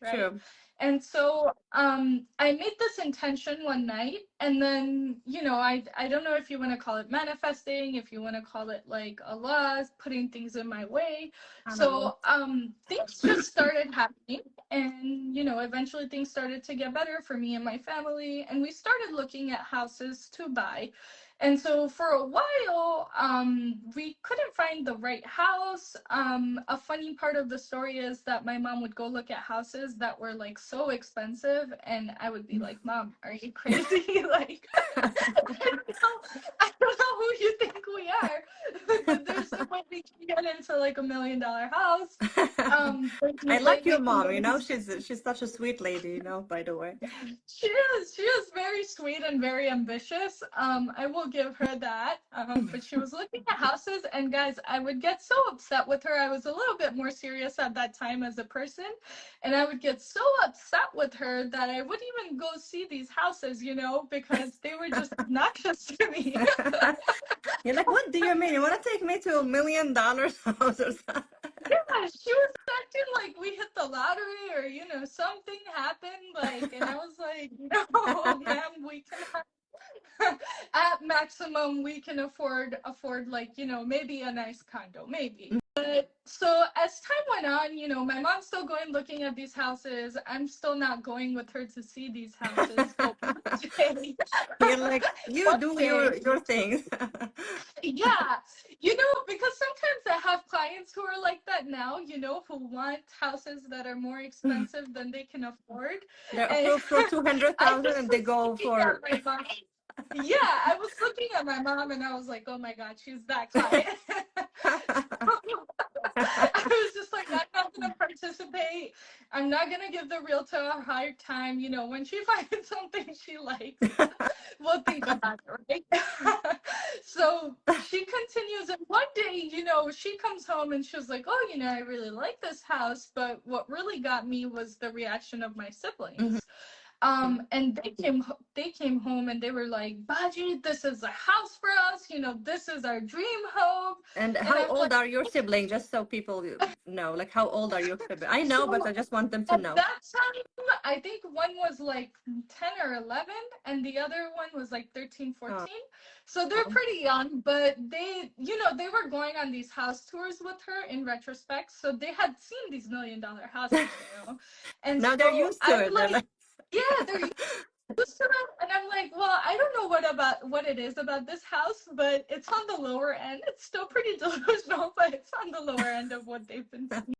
right? True. And so I made this intention one night, and then, I don't know if you want to call it manifesting, if you want to call it like Allah putting things in my way. SubhanAllah. So things just started happening, and eventually things started to get better for me and my family, and we started looking at houses to buy. And so for a while, we couldn't find the right house. A funny part of the story is that my mom would go look at houses that were like so expensive, and I would be like, "Mom, are you crazy?" Like, I don't know who you think we are, but there's no way we can get into like $1 million house. There's I no way like your we can mom, get you know, into. she's such a sweet lady, you know, by the way. She is very sweet and very ambitious. I will give her that. But she was looking at houses, and guys, I would get so upset with her. I was a little bit more serious at that time as a person, and I would get so upset with her that I wouldn't even go see these houses, because they were just obnoxious to me. You're like, what do you mean? You want to take me to $1 million house or something? Yeah, she was acting like we hit the lottery, or something happened, like, and I was like, no, ma'am, we cannot. At maximum, we can afford like, maybe a nice condo, maybe. But so as time went on, my mom's still going looking at these houses. I'm still not going with her to see these houses. But one day, You're like, you one do day, your thing. yeah, because sometimes I have clients who are like that now, who want houses that are more expensive than they can afford. They're And approved for I 200,000 just and they was go looking at for my mom. Yeah, I was looking at my mom and I was like, oh my God, she's that client. I was just like, I'm not going to participate. I'm not going to give the realtor a hard time. When she finds something she likes, we'll think about it, right? So she continues, and one day, she comes home and she was like, oh, I really like this house. But what really got me was the reaction of my Mhm. siblings. And they came home and they were like, Baji, this is a house for us. This is our dream home. And And how I'm like, old are your siblings? Just so people know, like how old are your siblings? I know, but so I just want them to at know. that time, I think one was like 10 or 11, and the other one was like 13, Oh, 14. So they're pretty young, but they were going on these house tours with her in retrospect. So they had seen these $1 million houses. And now they're so used to I'm it. They're like, like, yeah, they're used to them. And I'm like, well, I don't know what it is about this house, but it's on the lower end. It's still pretty delusional, but it's on the lower end of what they've been seeing.